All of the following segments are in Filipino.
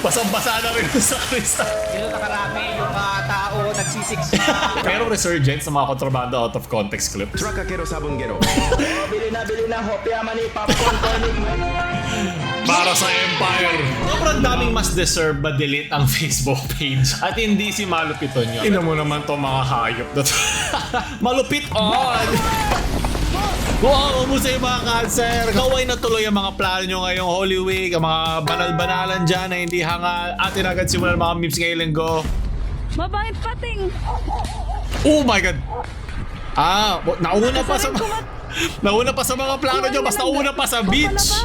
Basang-basa na rin sa Krista. Dito nakarami yung mga tao nagsisiks. Pero resurgence ng mga kontrabando out of context clips. Trakakero sabongero. Bili na hopya mani popcorn corning. Para sa Empire. Sobrang daming mas deserve ma-delete ang Facebook page. At hindi si Malupiton yun. Tingnan mo naman to mga hayop na to. Malupit on! Wow, umusa yung mga cancer. Kaway na tuloy ang mga plano nyo ngayong Holy Week. Ang mga banal-banalan dyan na hindi hangal. Atin agad simulan mga memes ngayong linggo. Mabait pating. Oh my God! Nauna pa sa nauna pa sa mga plano nyo. Mas nauna pa sa beach.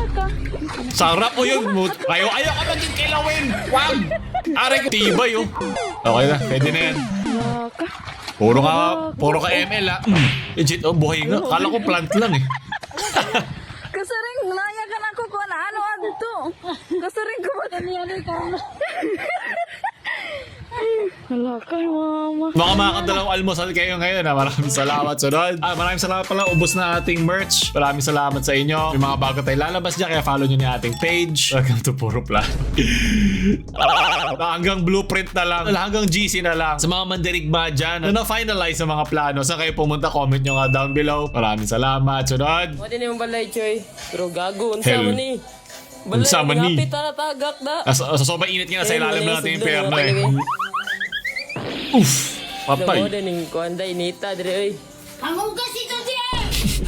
Sarap mo yun. Ayaw ka maging kilawin. Wag! Aray ko. Tibay oh. Okay na. Pwede na yan. Puro ka ML ha. Legit oh. Buhay nga. Kala ko plant lang eh. Kasaring nayakan ako kung ano to. Kasaring ko ano ka. Hala kay mama. Mga makakadalawang almusal kayo ngayon ha. Maraming salamat. Sunod. Maraming salamat pala. Ubos na ating merch. Maraming salamat sa inyo. May mga bago tayo lalabas dyan. Kaya follow nyo na ating page. Welcome to Puro Plano. Hanggang blueprint na lang. Hanggang GC na lang. Sa mga mandirigma dyan na na-finalize sa mga plano. Saan kayo pumunta? Comment nyo nga down below. Maraming salamat. Sunod. Mo din yung balay, Choy. Pero gago, unsa Hell. mo ni? Balay, Unsa man ni? kapit na tagak na. Sa sobrang init nga sa ilalim na natin yung perno eh. Uff. Mo Patay. din yung kuanda, inita, dire, oy.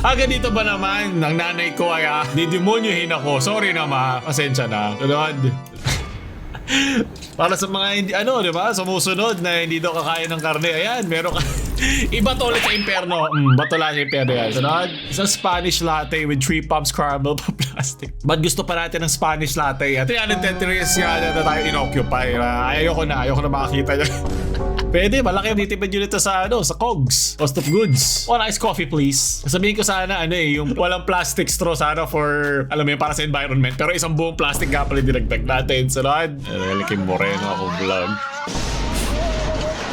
Ganito ba naman? Ang nanay ko ay didemonyohin ako. Sorry na ma. Pasensya na. Sunod. Para sa mga hindi, di ba? Sumusunod na hindi daw kakain ng karne. Ayan, meron ka. Iba to ulit sa imperno. Bato lang sa imperno yan. Sunod. Isang Spanish latte with 3 pumps caramel pa plastic. Ba't gusto pa natin ng Spanish latte? At 333 nga na tayo inoccupy. Ayoko na makakita niya. Pwede, malaki ang ditipid yun ito sa COGS. Cost of goods. One iced coffee, please. Sabihin ko sana, yung walang plastic straw sana for, alam mo yun, para sa environment. Pero isang buong plastic nga pala dinagdag natin. Sunod. Reliking Moreno ako vlog.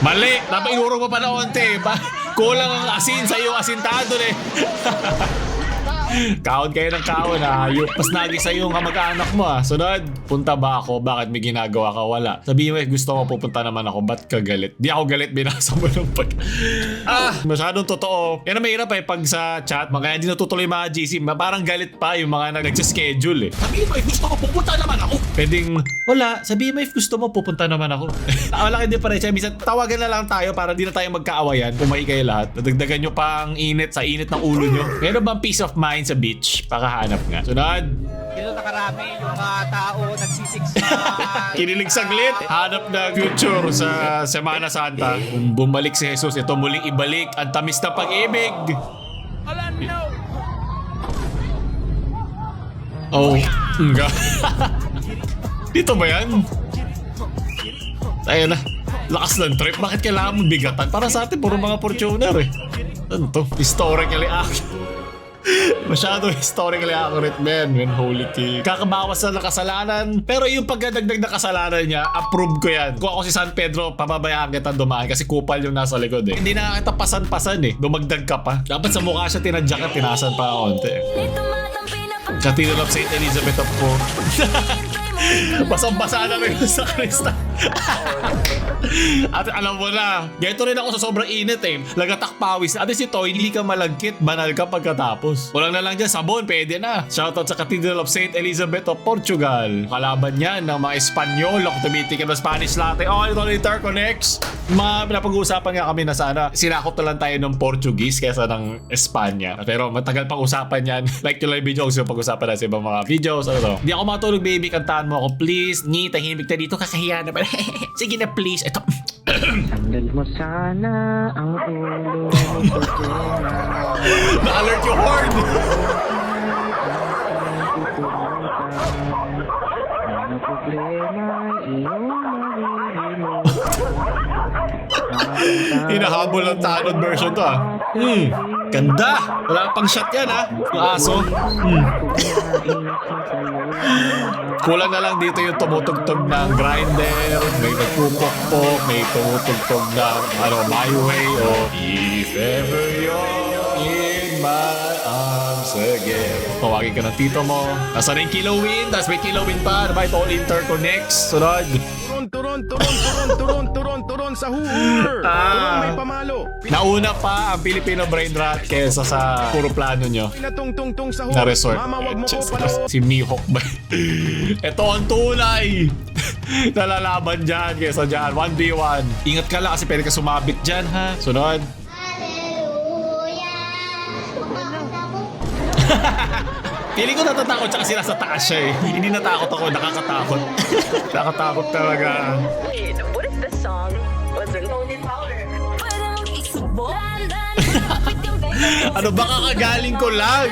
Mali! Dapat inuro mo pa na onte. Kulang ang asin sa iyong asintado eh. Kaon kayo ng kaon hayop. Mas nagi sa iyong kamag-anak mo Sunod. Punta ba ako? Bakit may ginagawa ka? Wala. Sabihin mo gusto mo pupunta naman ako. Ba't ka galit? Di ako galit. Binasa mo ng pag... masyadong totoo. Yan ang mahirap pag sa chat. Kaya hindi natutuloy mga GC. Parang galit pa yung mga nag-schedule eh. Sabihin mo gusto mo pupunta naman ako. Pwedeng wala. Sabihin mo gusto mo pupunta naman ako. Wala hindi pa rin siya. Minsan tawagan na lang tayo para di na tayo magkaawayan. Kumain kayo lahat. Nadagdagan nyo pa ang init sa init ng ulo nyo. Meron bang peace of mind sa beach? Pakahanap nga. Sunod. Dito nakarami yung mga tao nagsisiks. Kinilig saglit. Hanap na future sa Semana Santa. Kung bumalik si Jesus, ito muling ibalik ang tamis na pag-ibig. Oh, nga. Dito ba yan? Ayun na. Lakas ng trip. Bakit kailangan mong bigatan? Para sa atin, puro mga Fortuner eh. Ano to? Historically accurate. Masyado historically accurate, man. Holy king. Kakabawas na ng kasalanan. Pero yung pagdadagdag na kasalanan niya, approve ko yan. Kung ako si San Pedro, pababayaan kita dumaan kasi kupal yung nasa likod eh. Hindi na kita pasan-pasan eh. Dumagdag ka pa. Dapat sa mukha siya tinadyak at tinasan pa konti eh. Cathedral of St. Elizabeth of Po. Basang-basa na rin sa Krista. At alam mo na, ganito rin ako sa sobrang init eh. Lagatak pawis. At si Toy, hindi ka malagkit, banal ka pagkatapos. Walang na lang dyan, sabon, pwede na. Shoutout sa Cathedral of St. Elizabeth of Portugal. Kalaban yan ng mga Espanyol. Ako tumitikin ng Spanish latte. Oh, ito na Interconnects. Mga pinapag-uusapan nga kami na sana sinakop na lang tayo ng Portuguese kaysa ng Espanya. Pero matagal pang usapan yan. Like yung live videos yung pag-usapan na sa ibang mga videos. Hindi ako matulog, baby. Kantaan mo ako, please. Ni, tahimik na dito. Kakahiya na ba? Sige na, please. Ito. Tanggal mo sana ang ulo mo. Na-alert yung horde. Ano problema iyong maririnig? Hinahabol ang tanod version to Ganda. Wala pang shot yan yung aso. Kulang na lang dito yung tumutugtog ng grinder, may nagpupokpok, may tumutugtog ng My Way o If Ever You're in My Arms Sige. Tawagin ka ng tito mo. Nasa na yung kilowin, tapos may kilowin pa. Ano ba ito? All interconnects. Sunod. Turon sa hur. Turon may pamalo. Nauna pa ang Filipino brain rot kesa sa puro plano nyo Pinatungtungtung sa hur. na resort. Mama, wag mo ko Just- palo. Si Mihawk ba? Ito ang tunay. Nalalaban dyan kesa dyan. 1v1. Ingat ka lang kasi pwede ka sumabit dyan ha. Sunod. Feeling ko natatakot siya kasi nasa taas siya eh. Hindi natakot ako, nakakatakot. Nakakatakot talaga. What if this song was in Golden Powder? Pwede mong isubok. Ano ba kakagaling ko lang?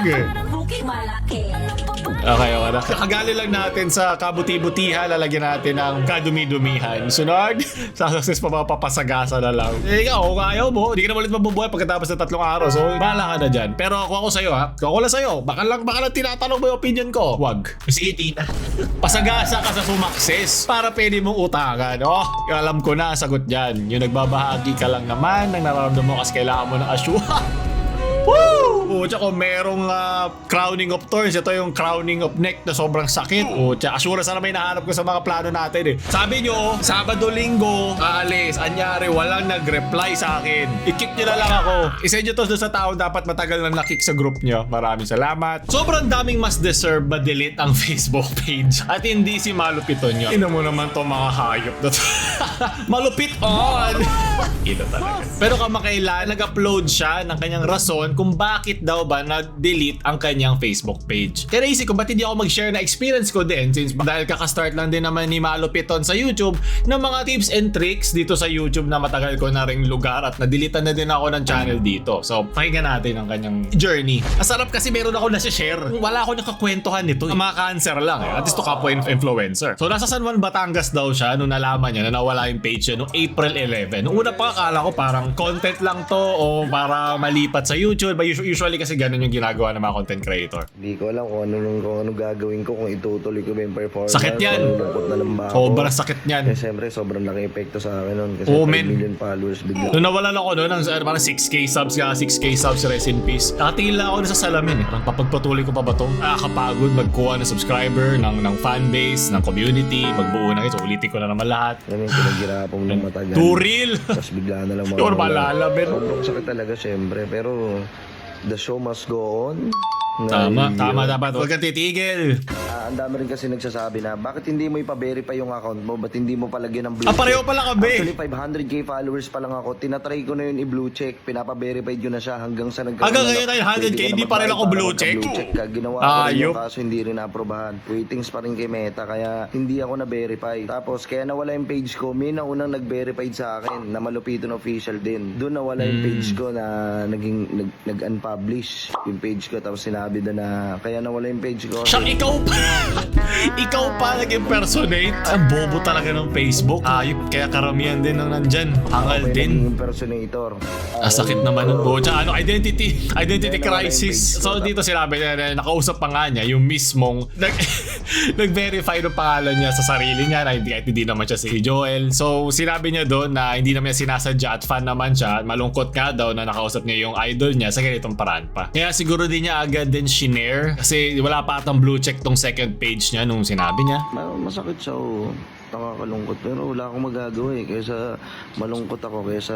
Bukit malaki. Ano pa ba? Okay, okay na. Kakagaling lang natin sa kabuti-butihan, lalagyan natin ng kadumi-dumihan. Sunod, sa success pa mapapasagasa na lang. Eh, ikaw, kung ayaw mo, hindi ka na ulit mabubuhay pagkatapos ng 3 araw. So, bahala ka na dyan. Pero kung ako sa'yo, ha? Kung ako lang sa'yo, baka lang tinatanong mo yung opinion ko. Wag. Sige, tita. Pasagasa ka sa sumakses para pwede mong utangan. Oh, alam ko na, sagot dyan. Yung nagbabahagi ka lang naman ng nararamdaman mo kasi kailangan mo ng asyuha. Woo! Tsaka merong crowning of thorns. Ito yung crowning of neck na sobrang sakit. Tsaka assurance na may nahanap ko sa mga plano natin eh. Sabi nyo, Sabado, Linggo, aalis. Anyari, walang nag-reply sa akin. I-kick nyo na lang ako. I-send nyo to doon sa tao dapat matagal na na-kick sa group nyo. Maraming salamat. Sobrang daming mas deserve ma-delete ang Facebook page. At hindi si Malupiton nyo. Ino mo naman to mga hayop na to. Malupit on! Ito talaga. Pero kamakailan, nag-upload siya ng kanyang rason kung bakit daw ba na-delete ang kanyang Facebook page. Kaya naisip ko, ba't hindi ako mag-share na experience ko din since dahil kakastart lang din naman ni Malupiton sa YouTube ng mga tips and tricks dito sa YouTube na matagal ko na ring lugar at na-deletean na din ako ng channel dito. So, pakinggan natin ang kanyang journey. Masarap kasi meron ako nasi-share. Wala ako nakakwentuhan nito. Mga cancer lang eh. At least to kapwa influencer. So, nasa San Juan, Batangas daw siya nung nalaman niya na nawala yung page niya noong April 11. Noong una pa akala ko parang content lang to o para malipat sa YouTube. But usually kasi ganun yung ginagawa ng mga content creator. Hindi ko alam kung ano gagawin ko, kung itutuloy ko ba yung performance. Sakit yan. Lungkot na lang ba ako. Sobrang sakit niyan. Kasi siyempre, sobrang laki epekto sa akin nun. Kasi Oo, 5 men. million followers bigla. Nung nawalan ako noon, parang 6k subs ka, 6k subs, rest in peace. Nakatingin lang ako na sa salamin eh. Parang papagpatuloy ko pa ba to? Nakakapagod magkuha ng subscriber, ng fanbase, ng community, magbuo na ito. Ulitin ko na naman lahat. Yan yung pinaghirapan mo ng matagal. Too real! Tapos bigla na lang Hindi ko na maalala, men. Sobrang sakit talaga siyempre. Pero the show must go on. Tama dapat. Huwag kang titigil. Ang dami rin kasi nagsasabi na bakit hindi mo ipa-verify yung account mo? Ba't hindi mo palagyan ng blue Pareho check? pala kami. Actually, 500k followers pa lang ako. Tinatry ko na yun i-blue check. Pinapa-verified yun na siya hanggang sa nagkaroon. Hanggang ngayon ay 100K, hindi pa rin ako blue check. Ka. Ginawa ko rin Ayop. yung kaso hindi rin na-aprobahan. Waitings pa rin kay Meta kaya hindi ako na-verify. Tapos kaya nawala yung page ko. May naunang nag-verified sa akin na Malupiton official din. Doon nawala yung page ko na nag-unpublish yung page ko. Tapos sinabi doon na kaya nawala yung page ko. Siyang ikaw pa. Ikaw pa nag-impersonate. Ang bobo talaga ng Facebook. Ayop, kaya karamihan din ng nandyan. Hangal din. Impersonator. Sakit naman ng buo. Tsaka identity crisis. So dito sinabi niya na nakausap pa nga niya yung mismong nag-verify ng pangalan niya sa sarili niya na hindi naman siya si Joel. So sinabi niya doon na hindi naman niya sinasadya at fan naman siya. Malungkot nga daw na nakausap niya yung idol niya sa ganitong paraan pa. Kaya siguro din niya agad din shinare kasi wala pa atang blue check tong second page niya nung sinabi niya. Masakit siya, nakakalungkot pero wala akong magagawa eh kaysa malungkot ako kaysa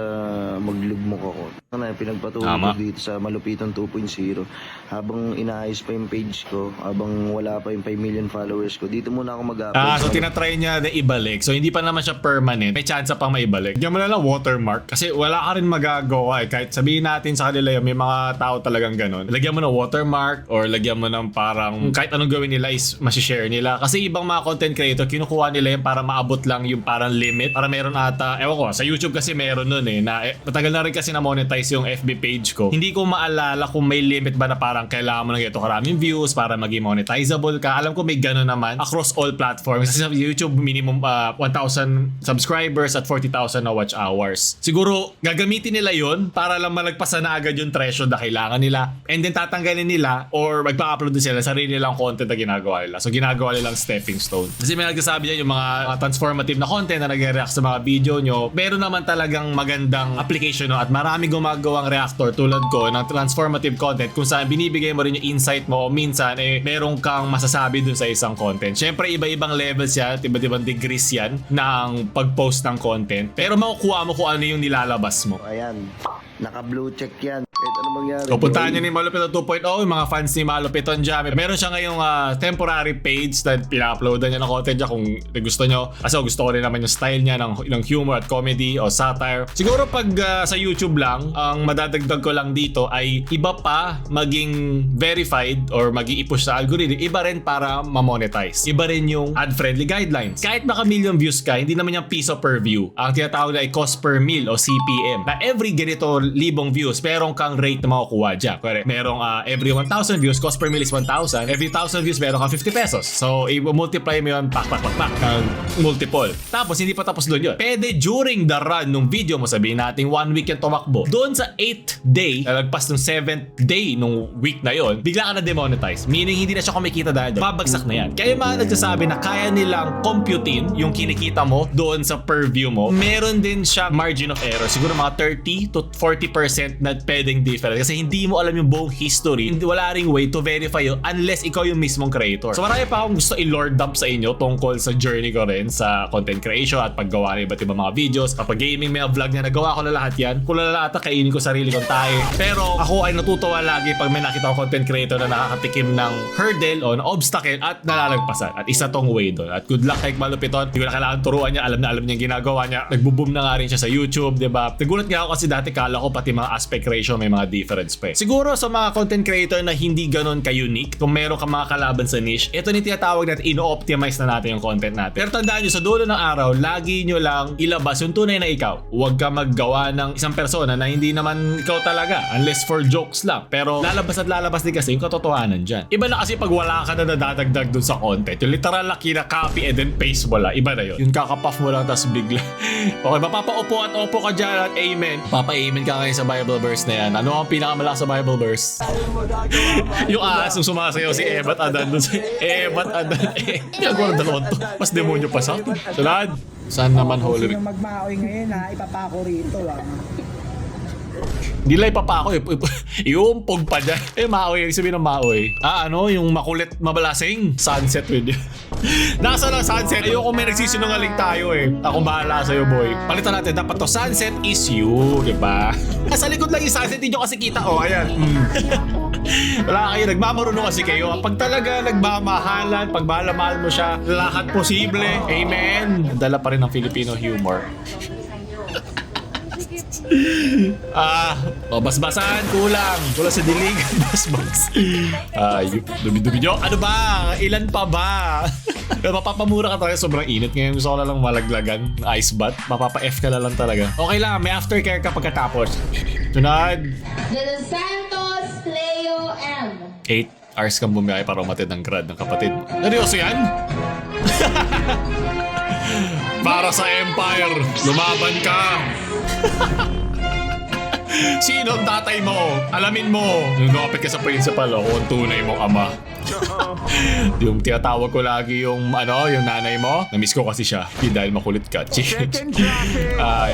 maglugmok ako. Pinagpatuloy ko dito sa Malupiton 2.0 habang inaayos pa yung page ko, habang wala pa yung 5 million followers ko. Dito muna ako mag-upload. So tinatry niya na ibalik. So hindi pa naman siya permanent. May chance pang maibalik. Bigyan mo na lang watermark kasi wala ka rin magagawa eh. Kahit sabihin natin sa kanila may mga tao talagang ganun. Lagyan mo ng watermark or lagyan mo ng parang kahit anong gawin nila is masishare nila. Kasi ibang mga content creator kinukuha nila yung para maabot lang yung parang limit. Para meron ata, ewan ko, sa YouTube kasi meron nun eh. Na, matagal na rin kasi na-monetize yung FB page ko. Hindi ko maalala kung may limit ba na parang kailangan mo ng ito karaming views para maging monetizable ka. Alam ko may gano'n naman across all platforms. Kasi sa YouTube minimum 1,000 subscribers at 40,000 na watch hours. Siguro gagamitin nila yon para lang malagpasan na agad yung threshold na kailangan nila. And then tatanggalin nila or magpa-upload din sila sarili nilang content na ginagawa nila. So ginagawa nilang stepping stone. Kasi may nagsasabi niya yung mga mga transformative na content na nag-react sa mga video nyo, meron naman talagang magandang application no? At marami gumagawang reactor tulad ko ng transformative content kung saan binibigay mo rin yung insight mo o minsan meron kang masasabi dun sa isang content. Syempre iba-ibang levels yan, iba-ibang degrees yan ng pag-post ng content, pero makukuha mo kung ano yung nilalabas mo. Ayan, naka-blue check yan. Kahit ano mangyari. So puntahan nyo ni Malupiton 2.0, yung mga fans ni Malupiton dyan. Meron siya ngayong temporary page na pina-uploadan niya ng content niya kung gusto nyo. Kasi gusto ko rin naman yung style niya ng humor at comedy o satire. Siguro pag sa YouTube lang, ang madadagdag ko lang dito ay iba pa maging verified or maging i-push sa algorithm. Iba rin para ma-monetize. Iba rin yung ad-friendly guidelines. Kahit maka million views ka, hindi naman yung piso per view. Ang tinatawag na ay cost per mil o CPM. Na every ganito libong views, meron kang rate na makukuha dyan. Correct. Merong every 1,000 views, cost per mil is 1,000. Every 1,000 views, meron kang 50 pesos. So, i-multiply mo yun, pak, ng multiple. Tapos, hindi pa tapos doon yun. Pwede during the run ng video mo, sabihin natin 1 week yung tumakbo. Doon sa 8th day, nalagpas ng 7th day nung week na yon, bigla ka na demonetize. Meaning, hindi na siya kumikita dahil doon. Babagsak na yan. Kaya yung mga nagsasabi na kaya nilang computein yung kinikita mo doon sa per view mo, meron din siya margin of error. Siguro mga 30 to 40% na pwedeng different. Kasi hindi mo alam yung buong history. Wala ring way to verify yun unless ikaw yung mismong creator. So marami pa akong gusto i-lord dump sa inyo tungkol sa journey ko rin sa content creation at paggawa ng iba't ibang mga videos. Kapag gaming, may vlog na nagawa ko na lahat yan. Kung lalata, kainin ko sarili kong tae. Pero ako ay natutuwa lagi pag may nakita ko content creator na nakakatikim ng hurdle o ng obstacle at nalalagpasan. At isa tong way doon. At good luck kay Malupiton. Hindi ko na kailangan turuan niya. Alam na alam niya yung ginagawa niya. Nagbo-boom na nga rin siya sa YouTube, diba? Nagulat nga ako kasi dati kala ko pati mga aspect ratio may mga difference pa. Siguro sa mga content creator na hindi ganun ka-unique, kung meron ka mga kalaban sa niche, ito ni tinatawag natin, ino-optimize na natin yung content natin. Pero tandaan nyo, sa dulo ng araw, lagi nyo lang ilabas yung tunay na ikaw. Huwag ka maggawa ng isang persona na hindi naman ikaw talaga, unless for jokes lang. Pero lalabas at lalabas din kasi yung katotohanan dyan. Iba na kasi pag wala ka na nadadagdag dun sa content. Yung literal na kina-copy and then paste mo lang. Iba na yun. Yung kakapuff mo lang tapos bigla. Okay, mapapaupo at opo ka dyan at amen. Papa-amen ka ngayon sa Bible verse na yan. Ano ang pinakamalakas sa Bible verse? Yung ahas nung sumasayaw si Ebat Adan dun sa Ebat Adan. Ginagawa ng dalawang to. Mas demonyo pa sa akin. Sunod. Saan naman Holy Week? Yung magmaoy ngayon ha, ipapako rito Hindi lang ipapako eh. Iumpog pa dyan. Maoy. Yung sabihin ng maoy. Yung makulit mabalasing. Sunset with you. Nasa lang sunset. Ayoko may nagsisinungaling tayo eh. Akong bahala sa'yo boy. Palitan natin. Dapat to sunset is you. Diba? Sa likod lang yung sunset. Hindi nyo kasi kita. Ayan. Wala kayo. Nagmamarunong kasi kayo. Pag talaga nagmamahalan, pag mahal mo siya, lahat posible. Amen. Dala pa rin ng Filipino humor. Basbasan, kulang sa dilig. Basbas. Dumi-dumi nyo. Ano ba? Ilan pa ba? Mapapamura ka talaga. Sobrang init ngayon. Gusto ko na lang malaglagan. Ice bath. Mapapa-F ka na lang talaga. Okay lang. May aftercare ka pagkatapos. Tunad. De Los Santos, Leo M. 8 hours kang bumiyay para umatid ng grad ng kapatid mo. Seryoso yan? Para sa Empire, lumaban ka. Sino ang tatay mo? Alamin mo. Lumapit ka sa principal kung ang tunay mong ama. Yung tinatawag ko lagi yung nanay mo. Na-miss ko kasi siya. Hindi dahil makulit ka.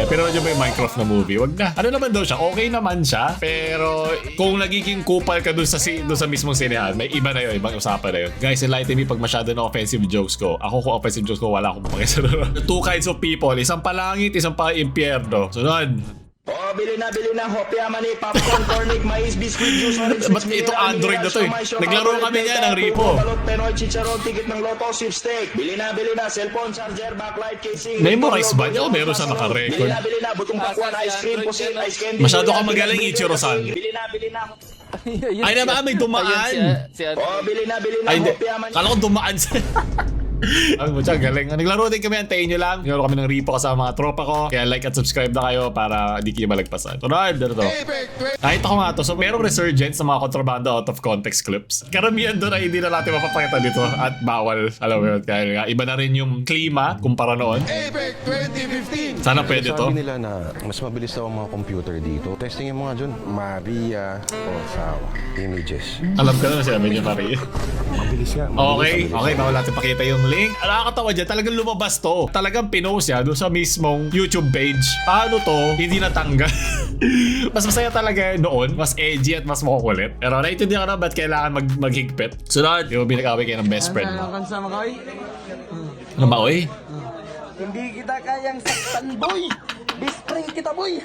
Pero yun ba yung Minecraft na movie? Wag na. Ano naman daw siya? Okay naman siya. Pero kung nagiging kupal ka dun sa mismong sinehan, may iba na yun. Ibang usapan na yun. Guys, enlighten me pag masyado na offensive jokes ko. Ako kung offensive jokes ko, wala akong pakisararo. Two kinds of people. Isang palangit, isang pa-impyerno. Sunod. Bili na hopya mani popcorn cornic mais biscuit juice orange. Ba't ito Android na to eh? Naglaro kami niya ng Ripo. Balot penoy chicharon ticket ng Lotto sweepstake. Bili na cellphone charger backlight casing. Memorize ba niya o meron sa naka-record? Bili na butong pakwan ice cream pusit ice candy. Masyado ka magaling Ichiro-san. Bili na. Ay naman, may dumaan. Bili na hopya mani. Kala ko dumaan sa... Ang mutya, galing. Naglaro din kami, antayin nyo lang. Naglaro kami ng Ripo kasama mga tropa ko. Kaya like at subscribe na kayo para di kayo malagpasan. Alright, dito to. Kahit ako nga to. So merong resurgence sa mga kontrabando out of context clips. Karamihan doon ay hindi na natin mapapakita dito at bawal. Alam mo yun. Kaya nga, iba na rin yung klima kumpara noon. APEC 2015 Sana pwede to. Sabi nila na mas mabilis daw ang mga computer dito. Testing yung mga dyan. Maria Osawa. Images. Alam ka na sinabi niya, Maria. Mabilis nga. Okay, bawal natin pakita yung link. Nakakatawa dyan, talagang lumabas to. Talagang pinost yan doon sa mismong YouTube page. Paano to, hindi natanggal? Mas masaya talaga noon, mas edgy at mas makukulit. Pero naiintindihan ko na ba't kailangan maghigpit. Sunod, di mo binakaway kayo ng best friend mo. Ano ba, oy? Hindi kita kayang saktan, boy! Best friend kita, boy!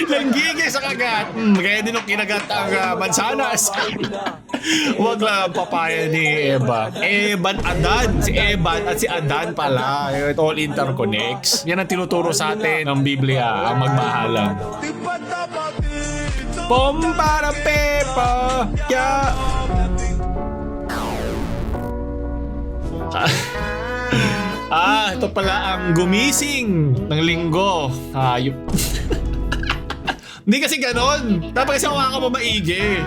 Langgigil sa kagat. Kaya din nung kinagat ang mansanas. Huwag lang ang papaya ni Eva. Evan Adan. Si Evan at si Adan pala. It all interconnects. Yan ang tinuturo sa atin ng Biblia, ang magmahalan. Pom para pepa. Yeah. Ito pala ang gumising ng linggo. Hayop. Hindi kasi ganon. Dapat kasi hawakan mo maigi.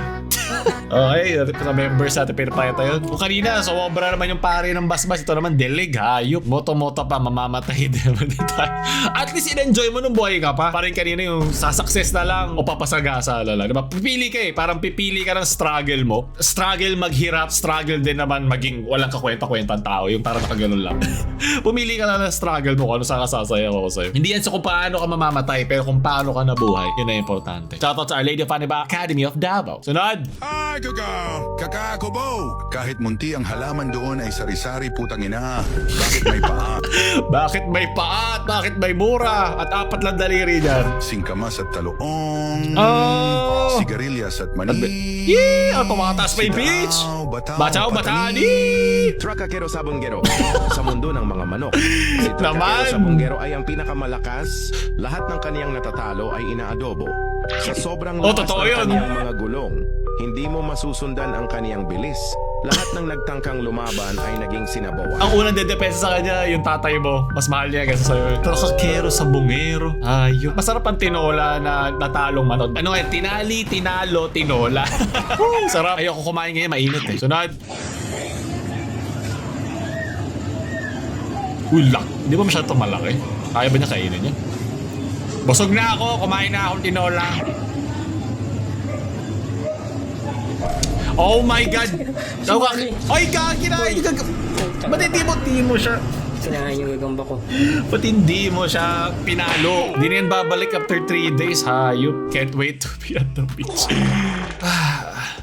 Okay, sa members natin pinapakita yun. Kung kanina, sobra naman yung pare ng basbas. Ito naman, deleg, hayop. Moto-moto pa, mamamatay din naman tayo. At least in-enjoy mo nung buhay ka pa. Parang kanina yung sasuccess na lang o papasagasa na lang. Diba? Pipili ka eh. Parang pipili ka ng struggle mo. Struggle maghirap. Struggle din naman maging walang kakwenta-kwentang tao. Yung parang nakaganon lang. Pumili ka lang ng struggle mo kung ano saan ka sasaya ko sa'yo. Hindi yan sa kung paano ka mamamatay, pero kung paano ka nabuhay. Yun na importante. Shoutout sa Our Lady of Aniba Academy of Davao. Sunod! Ay, kakakubog! Kahit munti ang halaman doon ay sari-sari putang ina. Bakit may paa? Bakit may paa? Bakit may mura? At 4 lang daliri dyan. Singkamas at taloong. Oh! Sigarilyas at mani. Yee! Ang tumataas pa yung beach! Bataw, batani! Trakakero Sabonggero. Sa mundo ng mga manok. Si Trakakero Naman! Sabonggero ay ang pinakamalakas. Lahat ng kaniyang natatalo ay inaadobo. Sa sobrang lakas totoo ng yun. kaniyang mga gulong, hindi mo masusundan ang kaniyang bilis. Lahat ng nagtangkang lumaban ay naging sinabawan. Ang unang dedepensa sa kanya, yung tatay mo. Mas mahal niya kaysa sa'yo. Trakakero sa bungero. Ayun. Masarap ang tinola na natalong manok. Ano nga, tinali, tinalo, tinola. Sarap. Ayoko kumain ngayon, mainit eh. Sunod. Uy, lak. Di ba masyadong malaki? Kaya ba niya kainin niya? Busog na ako. Kumain na akong tinola. Oh my God! Ay, kinain niyo ba't hindi mo siya? Sinahin yung gagamba ko. Ba't hindi mo siya pinalo? Hindi na yan babalik after 3 days, hayop. Can't wait to be at the beach.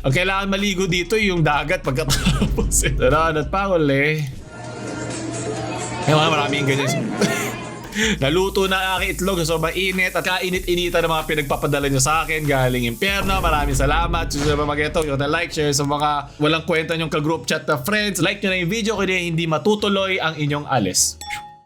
Ang kailangan maligo dito yung dagat pagkatapos. At pa uli. Maraming ganyan. Naluto na aking itlog sa sobrang init at kainit-initan ng mga pinagpapadala nyo sa akin galing impyerno. Maraming salamat. Susunod pa mag-ito. Yung like, share sa mga walang kwenta nyong ka-group chat na friends. Like nyo na yung video kaya hindi matutuloy ang inyong alis.